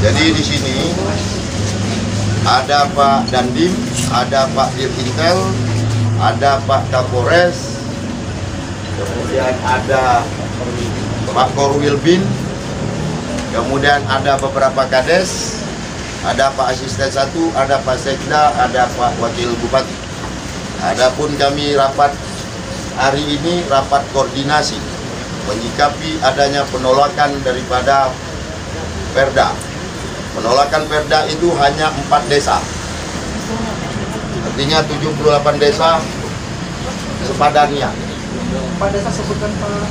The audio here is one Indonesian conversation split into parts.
Jadi di sini ada Pak Dandim, ada Pak Dirintel, ada Pak Kapolres, kemudian ada Pak Korwil Bin, kemudian ada beberapa kades, ada Pak Asisten 1, ada Pak Sekda, ada Pak Wakil Bupati. Adapun kami rapat hari ini, rapat koordinasi menyikapi adanya penolakan daripada Perda. Penolakan Perda itu hanya 4 desa. Artinya 78 desa sepadannya. 4 desa sebutkan Pak.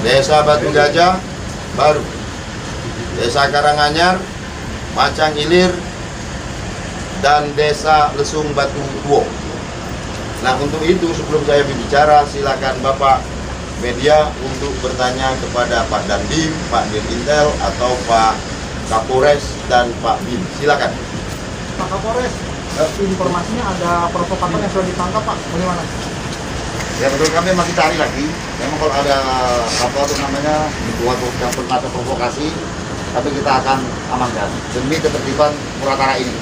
Desa Batu Gajah baru, Desa Karanganyar, Macang Ilir, dan Desa Lesung Batu Tuo. Nah, untuk itu sebelum saya berbicara, silakan Bapak media untuk bertanya kepada Pak Dandim, Pak Dirintel, atau Pak Kapolres dan Pak Bin. Silakan. Pak Kapolres, informasinya ada provokator yang sudah ditangkap, Pak. Bagaimana? Ya, menurut kami masih cari lagi. Memang kalau ada apa itu namanya yang bermata provokasi, tapi kita akan amankan demi ketertiban Muratara ini.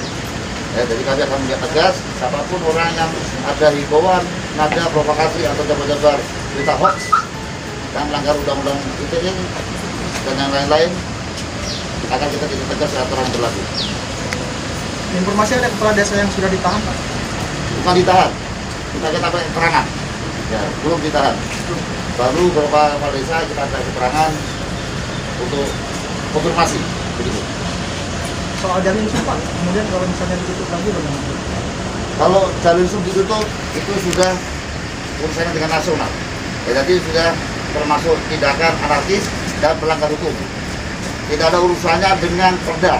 Ya, jadi kami akan menjaga tegas siapapun orang yang ada himbauan, nada provokasi atau jabar-jabar berita hoax yang melanggar undang-undang ITE dan yang lain-lain, akan kita tindak tegas aturan berlaku. Informasi ada kepala desa yang sudah ditahan, Pak? Bukan ditahan, kita keterangan. Ya, belum ditahan. Baru beberapa kepala desa kita ada keterangan untuk konfirmasi. Begitu. Soal jalur sum, Pak, kemudian kalau misalnya ditutup lagi bagaimana? Kalau jalur sum ditutup, itu sudah urusannya dengan nasional. Ya, jadi sudah termasuk tindakan anarkis dan melanggar hukum. Tidak ada urusannya dengan Perda.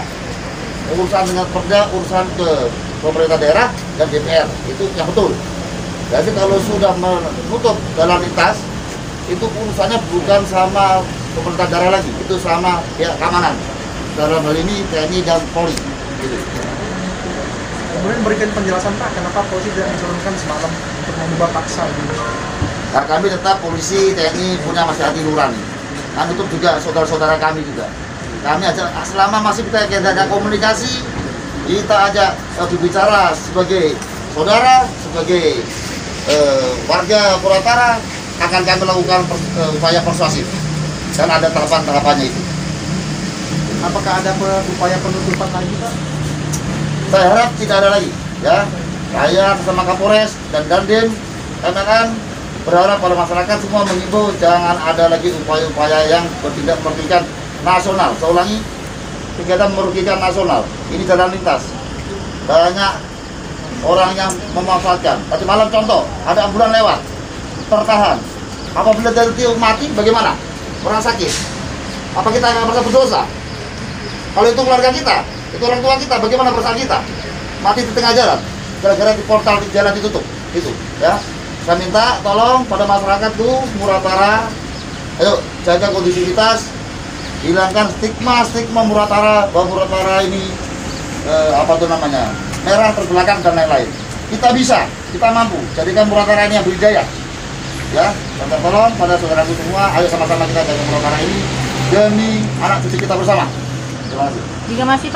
Urusan dengan Perda, urusan ke pemerintah daerah dan DPR, itu yang betul. Jadi kalau sudah menutup jalan lintas, itu urusannya bukan sama pemerintah daerah lagi, itu sama pihak keamanan. Dalam hal ini TNI dan Polri. Gitu. Kemudian berikan penjelasan, Pak, kenapa polisi tidak menurunkan semalam untuk mengubah paksa? Nah, kami tetap polisi, TNI punya masih hati nurani. Kami tutup juga saudara-saudara kami juga. Kami aja selama masih kita ada komunikasi, kita aja berbicara sebagai saudara, sebagai warga Muratara, akan kami lakukan upaya persuasif dan ada tahapan-tahapannya itu. Apakah ada upaya penutupan lagi, Pak? Saya harap tidak ada lagi, ya. Saya bersama Kapolres dan Dandim, kami akan berharap pada masyarakat semua mengimbau jangan ada lagi upaya-upaya yang bertindak merugikan nasional. Saya ulangi, kegiatan merugikan nasional. Ini jalan lintas. Banyak orang yang memanfaatkan. Tadi malam contoh, ada ambulan lewat, tertahan. Apabila dari itu mati, bagaimana? Orang sakit. Apa kita nggak merasa berdosa? Kalau itu keluarga kita, itu orang tua kita, bagaimana perasaan kita? Mati di tengah jalan, gara-gara di portal di jalan ditutup, gitu, ya. Saya minta tolong pada masyarakat tuh Muratara, ayo jaga kondusivitas, hilangkan stigma Muratara bahwa Muratara ini apa tuh namanya merah terbelakang dan lain-lain. Kita bisa, kita mampu jadikan Muratara ini yang berjaya, ya. Minta tolong pada saudaraku semua, ayo sama-sama kita jaga Muratara ini demi anak cucu kita bersama. Terima kasih.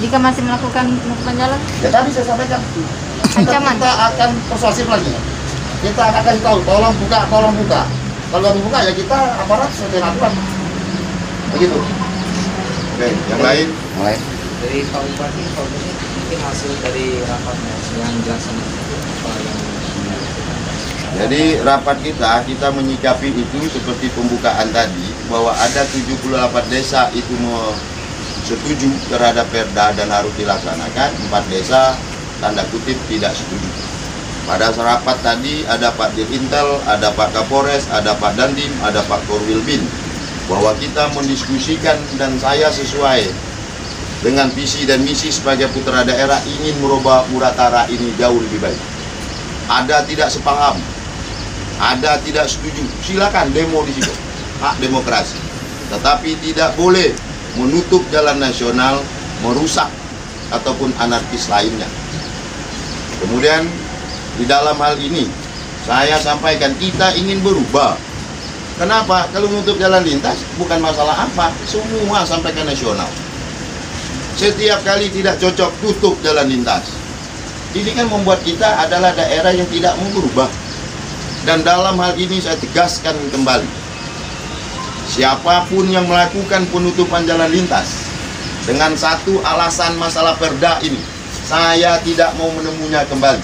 Jika masih melakukan penutupan jalan, ya tadi saya sampaikan ancaman. Kita akan persuasif lagi. Kita akan kasih tahu, tolong buka, tolong buka. Kalau nggak dibuka ya kita aparat sesuai aturan. Begitu. Oke, yang lain? Yang lain. Dari Pak Bupati, mungkin hasil dari rapat yang dilaksanakan itu apa yang jadi rapat kita menyikapi itu seperti pembukaan tadi, bahwa ada 78 desa itu setuju terhadap Perda dan harus dilaksanakan, 4 desa tanda kutip tidak setuju. Pada rapat tadi ada Pak Dirintel, ada Pak Kapolres, ada Pak Dandim, ada Pak Korwil Bin, bahwa kita mendiskusikan dan saya sesuai dengan visi dan misi sebagai putra daerah ingin merubah Muratara ini jauh lebih baik. Ada tidak sepaham, ada tidak setuju, silakan demo di situ, hak demokrasi. Tetapi tidak boleh menutup jalan nasional, merusak ataupun anarkis lainnya. Kemudian di dalam hal ini saya sampaikan kita ingin berubah, Kenapa? Kalau menutup jalan lintas bukan masalah apa, semua sampai ke nasional. Setiap kali tidak cocok tutup jalan lintas. Ini kan membuat kita adalah daerah yang tidak mau berubah. Dan dalam hal ini saya tegaskan kembali, siapapun yang melakukan penutupan jalan lintas dengan satu alasan masalah perda ini, saya tidak mau menemunya kembali.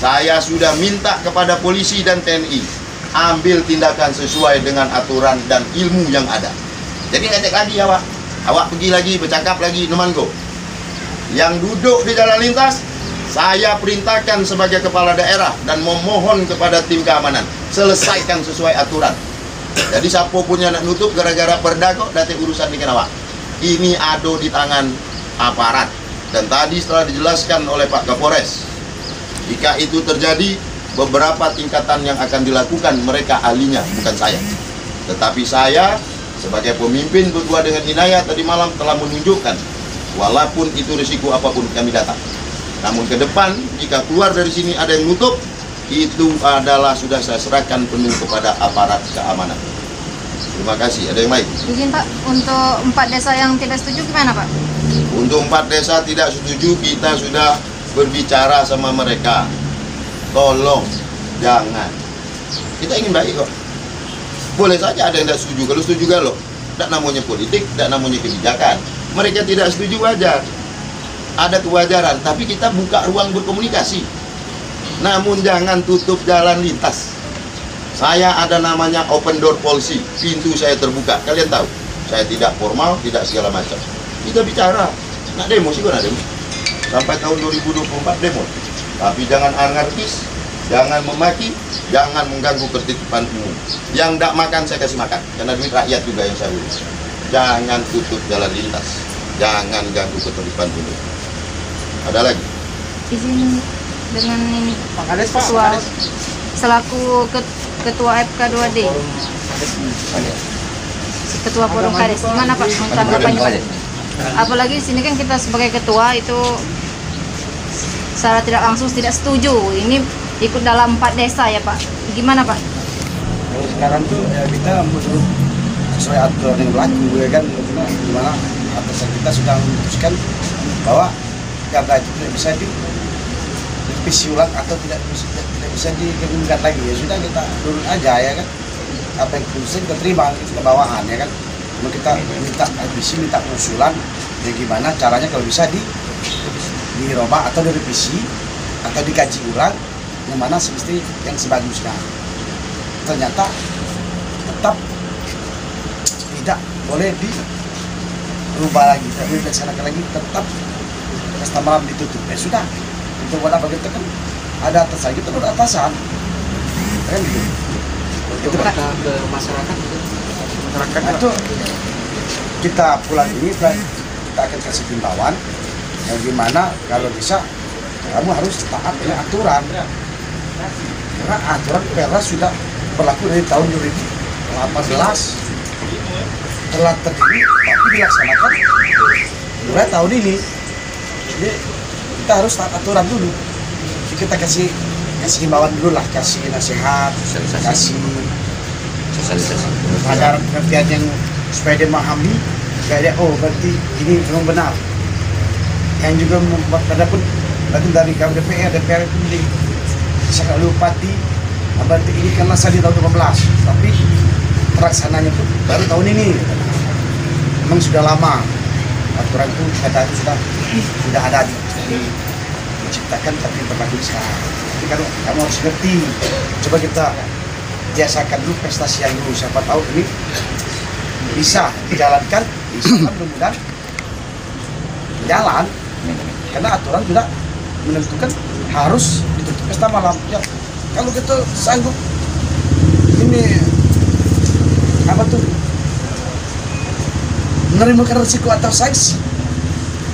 Saya sudah minta kepada polisi dan TNI ambil tindakan sesuai dengan aturan dan ilmu yang ada. Jadi ngecek lagi ya, Pak. Awak pergi lagi, bercakap lagi, Numango. Yang duduk di jalan lintas, saya perintahkan sebagai kepala daerah dan memohon kepada tim keamanan, selesaikan sesuai aturan. Jadi siapa pun yang nak nutup gara-gara perda kok, datang urusan dengan awak. Ini ado di tangan aparat. Dan tadi setelah dijelaskan oleh Pak Kapolres, jika itu terjadi, beberapa tingkatan yang akan dilakukan mereka ahlinya, bukan saya. Tetapi saya sebagai pemimpin berdua dengan Inayah tadi malam telah menunjukkan, walaupun itu risiko apapun kami datang. Namun ke depan, jika keluar dari sini ada yang nutup, itu adalah sudah saya serahkan penuh kepada aparat keamanan. Terima kasih. Ada yang lain? Izin Pak, untuk 4 desa yang tidak setuju gimana Pak? Untuk 4 desa tidak setuju, kita sudah berbicara sama mereka. Tolong, jangan. Kita ingin baik kok. Boleh saja ada yang tidak setuju. Kalau setuju galau, tidak namanya politik, tidak namanya kebijakan. Mereka tidak setuju wajar. Ada kewajaran, tapi kita buka ruang berkomunikasi. Namun jangan tutup jalan lintas. Saya ada namanya open door policy, pintu saya terbuka. Kalian tahu, saya tidak formal, tidak segala macam. Kita bicara, nak demo sih kok nak demo. Sampai tahun 2024 demo. Tapi jangan anarkis, jangan memaki, jangan mengganggu ketertiban umum. Yang tidak makan saya kasih makan, karena duit rakyat juga yang saya urus. Jangan tutup jalan lintas, jangan ganggu ketertiban umum. Ada lagi? Izin dengan ini Pak Kades, Pak. ketua, Pak Kades. selaku ketua FK2D, ketua forum Kades, gimana Pak tanggapannya Pak? Apalagi di sini kan kita sebagai ketua itu secara tidak langsung tidak setuju. Ini ikut dalam 4 desa ya Pak. Gimana Pak? Kalau sekarang tuh ya kita menurut sesuai aturan yang berlaku ya kan, dimana atasan kita sudah memutuskan bahwa karena itu tidak bisa direvisi ulang atau tidak bisa digabungkan lagi, ya sudah kita turun aja ya kan, apa yang keputusan kita terima, kita bawahan ya kan. Lalu kita minta revisi, minta usulan ya gimana caranya kalau bisa dirubah atau direvisi atau dikaji ulang yang mana semesti yang sebagusnya. Ternyata tetap tidak boleh dirubah lagi, tapi dilaksanakan lagi, tetap pesta malam ditutup. Ya sudah, untuk buat apa kita kan ada atasan, kita beratasan kan gitu. Itu Kita ke masyarakat gitu. Masyarakat Nah, itu kita pulang ini kita akan kasih himbauan yang gimana kalau bisa kamu harus taat dengan aturan, karena aturan perda sudah berlaku dari tahun 2018 telah terjadi tapi dilaksanakan mulai tahun ini. Jadi kita harus taat aturan dulu. Jadi kita kasih himbauan dulu lah, kasih nasihat, kasih agar pengertian yang supaya dia memahami, supaya dia oh berarti ini memang benar. Yang juga membuat pun dari DPR itu di saya Bupati, berarti ini kan masa di tahun 2018, tapi pelaksananya itu baru tahun ini. Memang sudah lama aturan itu kata itu sudah ada diciptakan tapi berlaku sekarang. Tapi kalau kamu harus ngerti, coba kita biasakan dulu prestasi yang dulu, siapa tahu ini bisa dijalankan, bisa mudah-mudahan jalan, karena aturan sudah menentukan harus ditutup pesta malam. Ya, kalau kita sanggup ini apa tuh menerima resiko atau sanksi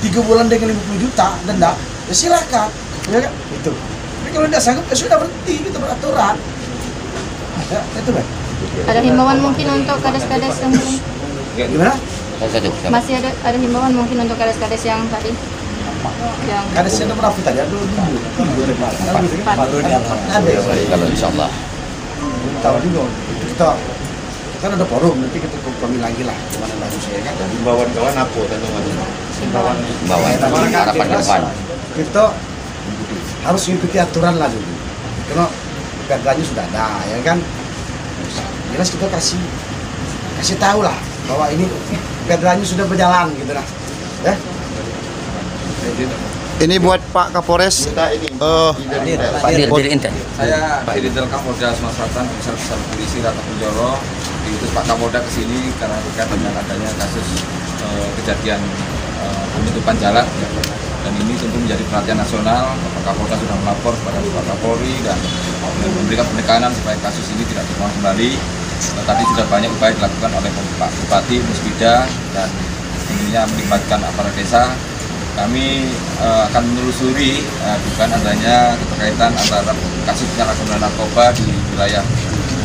3 bulan dengan 50 juta denda, ya silakan, ya kan? Itu. Tapi kalau tidak sanggup ya sudah berhenti, kita beraturan. Ya, itu kan. Ada himbauan mungkin untuk kades-kades yang belum? Gimana? Masih ada himbauan mungkin untuk kades-kades yang tadi? Yang Kades yang berapa tadi? Ada 2. Ada ya? Kalau insya Allah. Tahu juga. Kita kan ada forum, nanti kita kompromi lagi lah gimana bagusnya kan. Dan Himbauan kawan apa teman-teman? Himbauan harapan ke depan. kita harus mengikuti aturan lah dulu. Karena perdanya sudah ada, ya kan. Jelas kita kasih tahu lah bahwa ini perdanya sudah berjalan gitu lah. Ya. Ini buat Pak Kapolres. Kita ini Pak Dir Inten. Saya Pak Dirjen Kapolda Sumatera Selatan, Komisaris Besar Polisi Rata Kunjoro, diutus Pak Kapolda ke sini karena terkait dengan adanya kasus kejadian penutupan jalan. Dan ini tentu menjadi perhatian nasional. Pak Kapolda sudah melapor kepada Pak Kapolri dan memberikan penekanan supaya kasus ini tidak terulang kembali. Tadi sudah banyak upaya dilakukan oleh Pak Bupati, Musbida, dan tentunya melibatkan aparat desa. Kami akan menelusuri dugaan adanya keterkaitan antara kasus penyalahgunaan narkoba di wilayah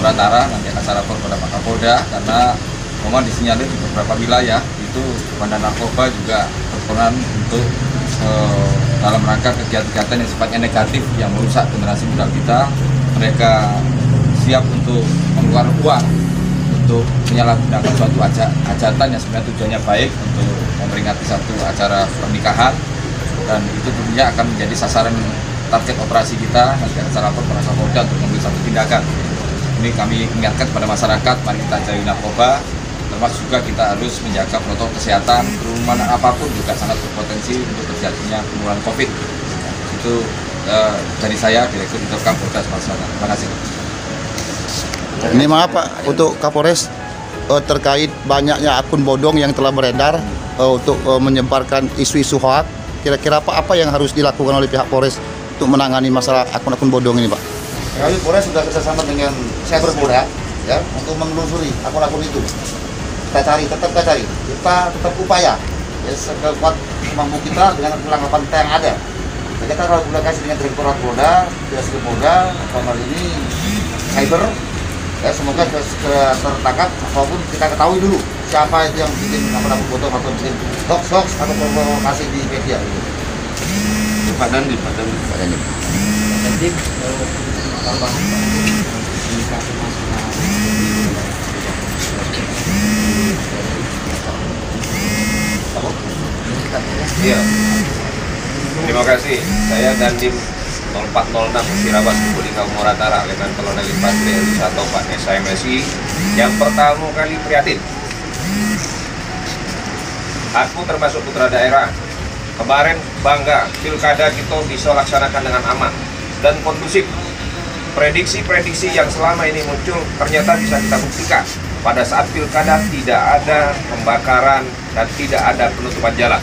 Muratara. Nanti akan saya lapor kepada Pak Kapolda karena memang disinyalir di beberapa wilayah itu bandar narkoba juga berperan untuk dalam rangka kegiatan-kegiatan yang sifatnya negatif yang merusak generasi muda kita. Mereka siap untuk mengeluarkan uang untuk menyalahgunakan suatu hajatan yang sebenarnya tujuannya baik untuk memperingati satu acara pernikahan, dan itu tentunya akan menjadi sasaran target operasi kita. Nanti akan saya lapor kepada Kapolda untuk mengambil satu tindakan. Ini kami ingatkan kepada masyarakat, mari kita jauhi narkoba, termasuk juga kita harus menjaga protokol kesehatan. Kerumunan apapun juga sangat berpotensi untuk terjadinya penularan COVID. Itu dari saya, Direktur Interkam Polda Sumatera Selatan. Terima kasih. Ini maaf Pak, untuk Kapolres terkait banyaknya akun bodong yang telah beredar untuk menyebarkan isu-isu hoak. Kira-kira apa yang harus dilakukan oleh pihak Polres untuk menangani masalah akun-akun bodong ini, Pak? Kami Polres sudah kerjasama dengan Cyberpolda ya untuk menelusuri akun-akun itu. Kita cari, kita tetap upaya ya, sekuat mampu kita dengan kelengkapan kita yang ada. Kita kalau komunikasi dengan Direktorat Polda, Polda, dalam ini cyber. Ya, semoga tertangkap apapun kita ketahui dulu siapa itu yang bikin akun-akun bodong atau bikin hoax atau provokasi di media gitu. Pak Dandim. Iya. Terima kasih. Saya Dandim 0406 Musirawas Kukulinga Muratara dengan Kolonel Infantri Heli 1 Pak SMSI yang pertama kali prihatin. Aku termasuk putra daerah. Kemarin bangga pilkada kita bisa laksanakan dengan aman dan kondusif. Prediksi-prediksi yang selama ini muncul ternyata bisa kita buktikan. Pada saat pilkada tidak ada pembakaran dan tidak ada penutupan jalan.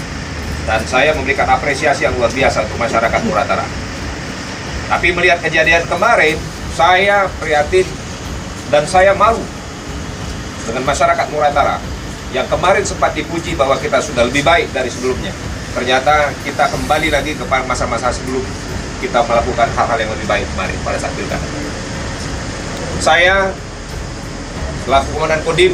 Dan saya memberikan apresiasi yang luar biasa untuk masyarakat Muratara. Tapi melihat kejadian kemarin, saya prihatin dan saya malu dengan masyarakat Muratara yang kemarin sempat dipuji bahwa kita sudah lebih baik dari sebelumnya. Ternyata kita kembali lagi ke masa-masa sebelum kita melakukan hal-hal yang lebih baik kemarin pada saat pilkada. Saya selaku Komandan Kodim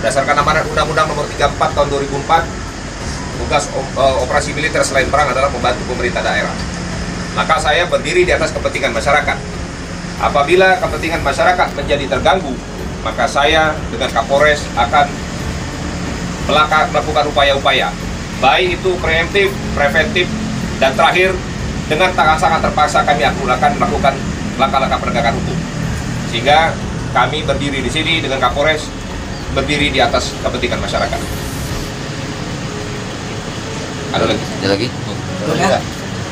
berdasarkan amanat Undang-Undang Nomor 34 Tahun 2004, tugas operasi militer selain perang adalah membantu pemerintah daerah. Maka saya berdiri di atas kepentingan masyarakat. Apabila kepentingan masyarakat menjadi terganggu, maka saya dengan Kapolres akan melakukan upaya-upaya, baik itu preemptif, preventif, dan terakhir dengan sangat terpaksa kami akan melakukan langkah-langkah penegakan hukum. Sehingga kami berdiri di sini dengan Kapolres berdiri di atas kepentingan masyarakat. Ada lagi?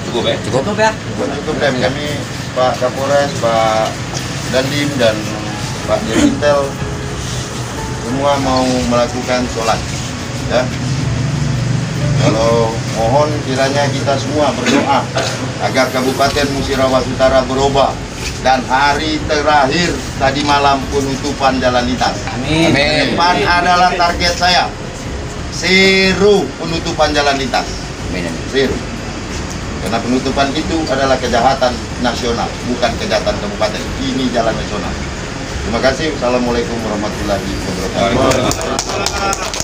Cukup ya? Cukup ya. Cukup dan kami Pak Kapolres, Pak Dandim dan Pak Intel semua mau melakukan sholat ya. Kalau mohon kiranya kita semua berdoa agar Kabupaten Musirawas Utara berubah dan hari terakhir tadi malam penutupan jalan lintas. Amin. Depan adalah target saya. 0 penutupan jalan lintas. Amin. 0. Karena penutupan itu adalah kejahatan nasional, bukan kejahatan kabupaten. Ini jalan nasional. Terima kasih. Assalamualaikum warahmatullahi wabarakatuh.